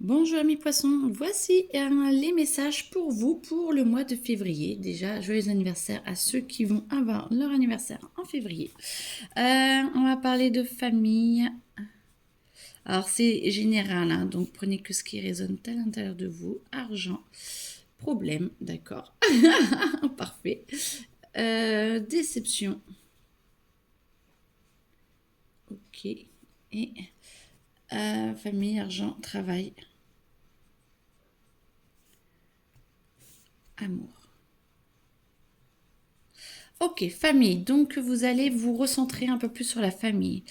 Bonjour amis poissons, voici les messages pour vous pour le mois de février. Déjà, joyeux anniversaire à ceux qui vont avoir leur anniversaire en février. On va parler de famille. Alors c'est général, hein, donc prenez que ce qui résonne à l'intérieur de vous. Argent, problème, d'accord. Parfait. Déception. Ok. Et famille, argent, travail, amour. Ok, famille. Donc, vous allez vous recentrer un peu plus sur la famille.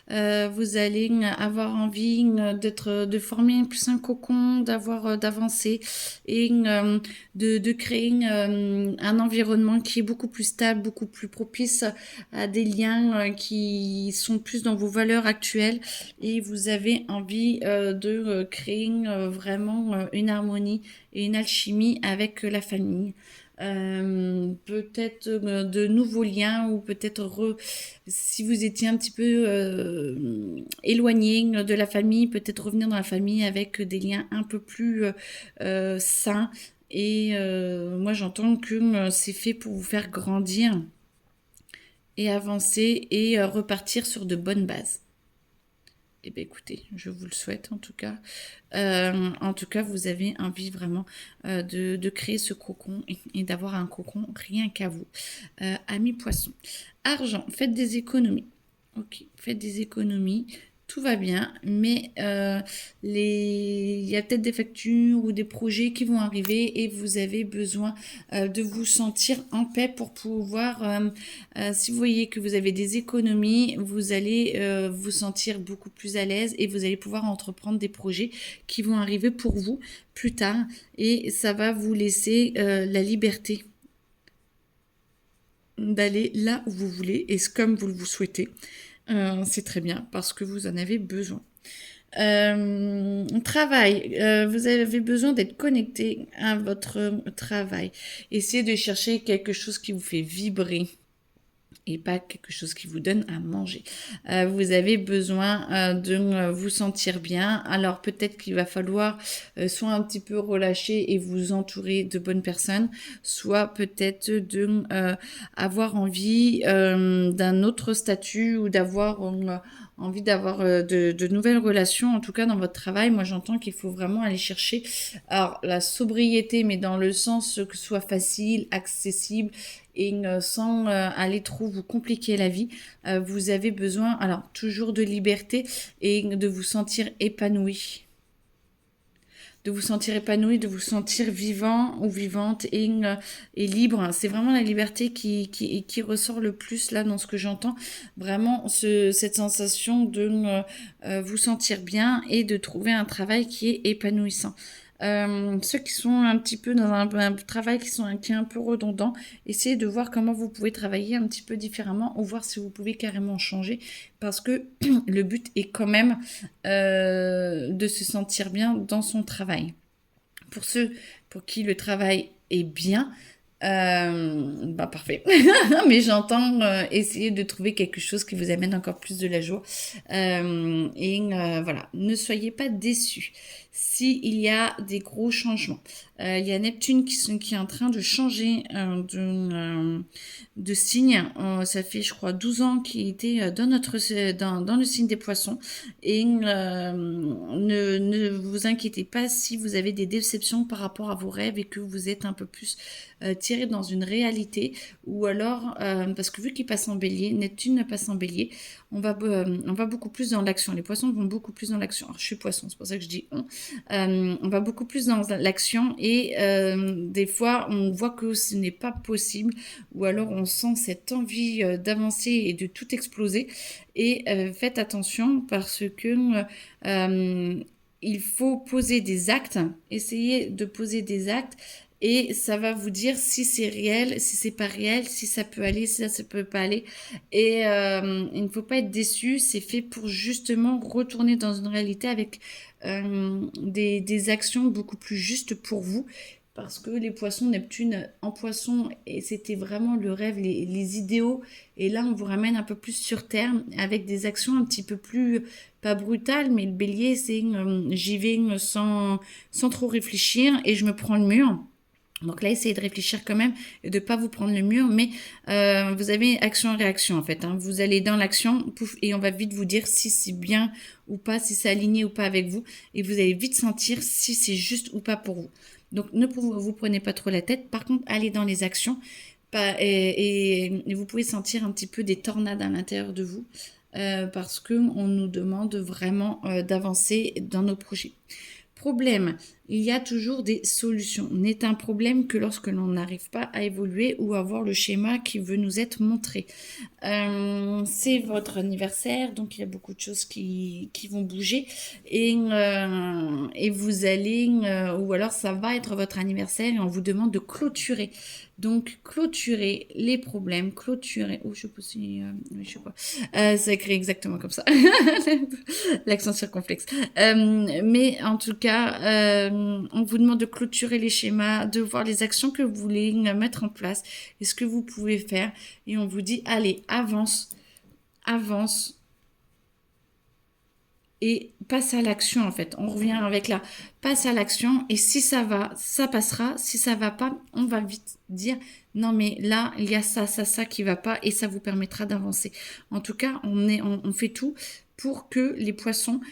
Vous allez avoir envie de former plus un cocon, d'avancer et de créer un environnement qui est beaucoup plus stable, beaucoup plus propice à des liens qui sont plus dans vos valeurs actuelles. Et vous avez envie de créer vraiment une harmonie et une alchimie avec la famille. Peut-être de nouveaux liens ou peut-être si vous étiez un petit peu éloigné de la famille, peut-être revenir dans la famille avec des liens un peu plus sains. Et moi j'entends que c'est fait pour vous faire grandir et avancer et repartir sur de bonnes bases. Eh bien, écoutez, je vous le souhaite en tout cas. En tout cas, vous avez envie vraiment de créer ce cocon et d'avoir un cocon rien qu'à vous. Amis poissons. Argent, faites des économies. Ok, faites des économies. Tout va bien, mais il y a peut-être des factures ou des projets qui vont arriver et vous avez besoin de vous sentir en paix pour pouvoir, si vous voyez que vous avez des économies, vous allez vous sentir beaucoup plus à l'aise et vous allez pouvoir entreprendre des projets qui vont arriver pour vous plus tard et ça va vous laisser la liberté d'aller là où vous voulez et comme vous le souhaitez. C'est très bien parce que vous en avez besoin. Travail, vous avez besoin d'être connecté à votre travail. Essayez de chercher quelque chose qui vous fait vibrer et pas quelque chose qui vous donne à manger. Vous avez besoin de vous sentir bien. Alors peut-être qu'il va falloir soit un petit peu relâcher et vous entourer de bonnes personnes, soit peut-être de avoir envie d'un autre statut ou d'avoir envie d'avoir de nouvelles relations, en tout cas dans votre travail. Moi j'entends qu'il faut vraiment aller chercher alors la sobriété, mais dans le sens que ce soit facile, accessible et sans aller trop vous compliquer la vie. Vous avez besoin, alors toujours de liberté et de vous sentir épanoui. De vous sentir épanoui, de vous sentir vivant ou vivante et libre. C'est vraiment la liberté qui ressort le plus là dans ce que j'entends. Vraiment cette sensation de vous sentir bien et de trouver un travail qui est épanouissant. Ceux qui sont un petit peu dans un travail qui est un peu redondant, essayez de voir comment vous pouvez travailler un petit peu différemment ou voir si vous pouvez carrément changer parce que le but est quand même de se sentir bien dans son travail. Pour ceux pour qui le travail est bien, bah parfait. Mais j'entends essayer de trouver quelque chose qui vous amène encore plus de la joie. Voilà, ne soyez pas déçus s'il y a des gros changements. Il y a Neptune qui est en train de changer de signe. Ça fait, je crois, 12 ans qu'il était dans le signe des poissons. Et ne vous inquiétez pas si vous avez des déceptions par rapport à vos rêves et que vous êtes un peu plus tiré dans une réalité. Ou alors, parce que vu qu'il passe en bélier, Neptune passe en bélier, on va beaucoup plus dans l'action. Les poissons vont beaucoup plus dans l'action. Alors, je suis poisson, c'est pour ça que je dis on. On va beaucoup plus dans l'action et des fois, on voit que ce n'est pas possible ou alors on sent cette envie d'avancer et de tout exploser. Et faites attention parce que il faut poser des actes, essayez de poser des actes et ça va vous dire si c'est réel, si c'est pas réel, si ça peut aller, si ça peut pas aller. Et il ne faut pas être déçu, c'est fait pour justement retourner dans une réalité avec des actions beaucoup plus justes pour vous parce que les poissons, Neptune en poisson, et c'était vraiment le rêve, les idéaux. Et là, on vous ramène un peu plus sur Terre avec des actions un petit peu plus, pas brutales, mais le bélier, c'est j'y vais sans trop réfléchir et je me prends le mur. Donc là, essayez de réfléchir quand même et de ne pas vous prendre le mur, mais vous avez action-réaction en fait. Hein. Vous allez dans l'action, pouf, et on va vite vous dire si c'est bien ou pas, si c'est aligné ou pas avec vous, et vous allez vite sentir si c'est juste ou pas pour vous. Donc ne vous prenez pas trop la tête. Par contre, allez dans les actions, et vous pouvez sentir un petit peu des tornades à l'intérieur de vous, parce que on nous demande vraiment d'avancer dans nos projets. Problème, il y a toujours des solutions. N'est un problème que lorsque l'on n'arrive pas à évoluer ou à voir le schéma qui veut nous être montré. C'est votre anniversaire, donc il y a beaucoup de choses qui vont bouger et vous allez, ou alors ça va être votre anniversaire et on vous demande de clôturer. Donc clôturer les problèmes, clôturer. Oh, je sais pas si, je sais pas. Ça écrit exactement comme ça. L'accent circonflexe. Mais en tout cas, on vous demande de clôturer les schémas, de voir les actions que vous voulez mettre en place et ce que vous pouvez faire. Et on vous dit, allez, avance, avance. Et passe à l'action en fait. On revient avec la passe à l'action et si ça va, ça passera. Si ça va pas, on va vite dire non mais là il y a ça qui va pas et ça vous permettra d'avancer. En tout cas, on fait tout pour que les poissons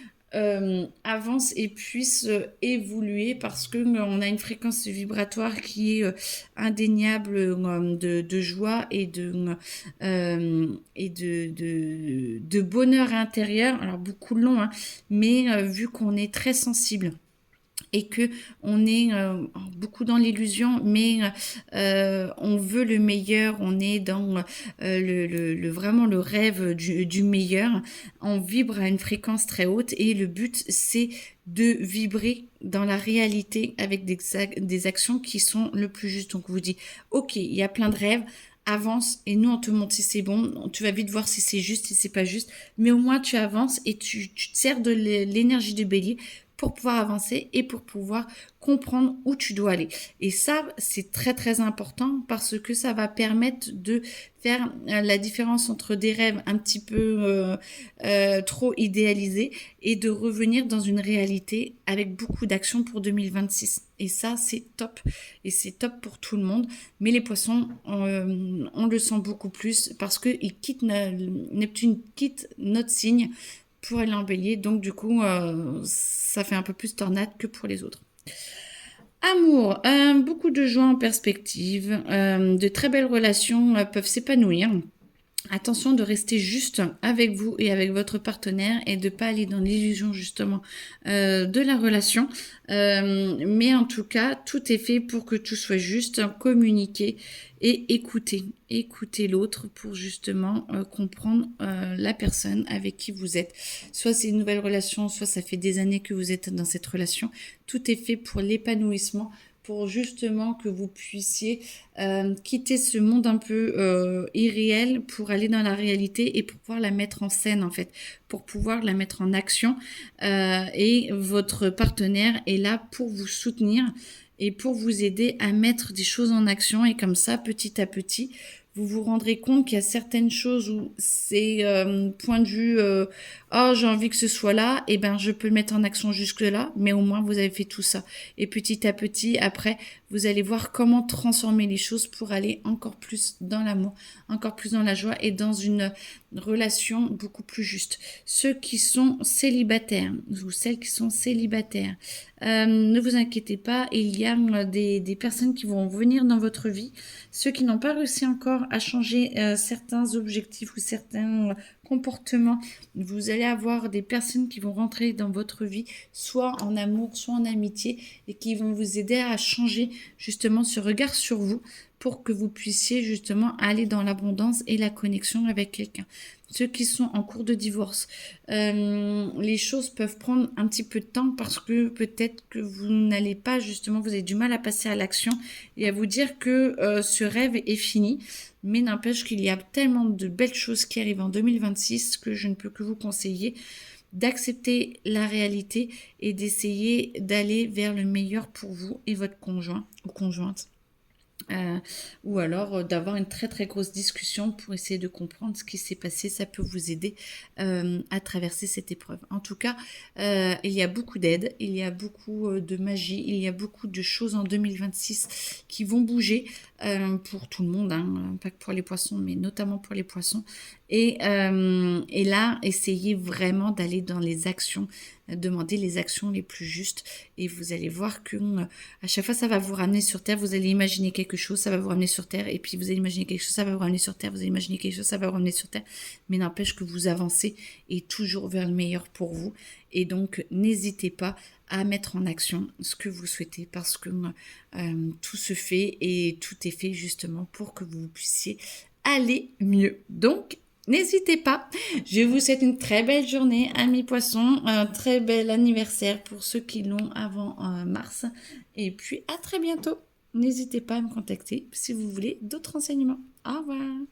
avancent et puissent évoluer parce que on a une fréquence vibratoire qui est indéniable de joie et de bonheur intérieur. Alors beaucoup de long, hein, mais vu qu'on est très sensible et que on est beaucoup dans l'illusion, mais on veut le meilleur, on est dans vraiment le rêve du meilleur, on vibre à une fréquence très haute et le but c'est de vibrer dans la réalité avec des actions qui sont le plus justes. Donc on vous dit, ok, il y a plein de rêves, avance et nous on te montre si c'est bon, tu vas vite voir si c'est juste, si c'est pas juste, mais au moins tu avances et tu te sers de l'énergie du bélier pour pouvoir avancer et pour pouvoir comprendre où tu dois aller. Et ça, c'est très très important parce que ça va permettre de faire la différence entre des rêves un petit peu trop idéalisés et de revenir dans une réalité avec beaucoup d'actions pour 2026. Et ça, c'est top. Et c'est top pour tout le monde. Mais les poissons, on le sent beaucoup plus parce que Neptune quitte notre signe pour aller en bélier. Donc du coup, ça fait un peu plus tornade que pour les autres. Amour, beaucoup de joie en perspective, de très belles relations peuvent s'épanouir. Attention de rester juste avec vous et avec votre partenaire et de pas aller dans l'illusion justement de la relation. Mais en tout cas, tout est fait pour que tout soit juste, communiquer et écouter. Écouter l'autre pour justement comprendre la personne avec qui vous êtes. Soit c'est une nouvelle relation, soit ça fait des années que vous êtes dans cette relation. Tout est fait pour l'épanouissement, pour justement que vous puissiez quitter ce monde un peu irréel pour aller dans la réalité et pour pouvoir la mettre en scène en fait, pour pouvoir la mettre en action. Et votre partenaire est là pour vous soutenir et pour vous aider à mettre des choses en action et comme ça, petit à petit, vous vous rendrez compte qu'il y a certaines choses où c'est point de vue oh j'ai envie que ce soit là, et ben je peux le mettre en action jusque là, mais au moins vous avez fait tout ça. Et petit à petit, après, vous allez voir comment transformer les choses pour aller encore plus dans l'amour, encore plus dans la joie et dans une relation beaucoup plus juste. Ceux qui sont célibataires ou celles qui sont célibataires, ne vous inquiétez pas, il y a des personnes qui vont venir dans votre vie. Ceux qui n'ont pas réussi encore à changer certains objectifs ou certains comportements, vous allez avoir des personnes qui vont rentrer dans votre vie, soit en amour, soit en amitié, et qui vont vous aider à changer justement ce regard sur vous pour que vous puissiez justement aller dans l'abondance et la connexion avec quelqu'un. Ceux qui sont en cours de divorce, les choses peuvent prendre un petit peu de temps parce que peut-être que vous n'allez pas justement, vous avez du mal à passer à l'action et à vous dire que ce rêve est fini. Mais n'empêche qu'il y a tellement de belles choses qui arrivent en 2026 que je ne peux que vous conseiller d'accepter la réalité et d'essayer d'aller vers le meilleur pour vous et votre conjoint ou conjointe. Ou alors d'avoir une très très grosse discussion pour essayer de comprendre ce qui s'est passé. Ça peut vous aider à traverser cette épreuve. En tout cas, il y a beaucoup d'aide, il y a beaucoup de magie, il y a beaucoup de choses en 2026 qui vont bouger pour tout le monde, hein, pas que pour les poissons, mais notamment pour les poissons. Et là, essayez vraiment d'aller dans les actions, demander les actions les plus justes et vous allez voir que à chaque fois ça va vous ramener sur terre, vous allez imaginer quelque chose, ça va vous ramener sur terre et puis vous allez imaginer quelque chose, ça va vous ramener sur terre, vous allez imaginer quelque chose, ça va vous ramener sur terre, mais n'empêche que vous avancez et toujours vers le meilleur pour vous et donc n'hésitez pas à mettre en action ce que vous souhaitez parce que tout se fait et tout est fait justement pour que vous puissiez aller mieux. Donc n'hésitez pas. Je vous souhaite une très belle journée, amis poissons. Un très bel anniversaire pour ceux qui l'ont avant mars. Et puis à très bientôt. N'hésitez pas à me contacter si vous voulez d'autres renseignements. Au revoir.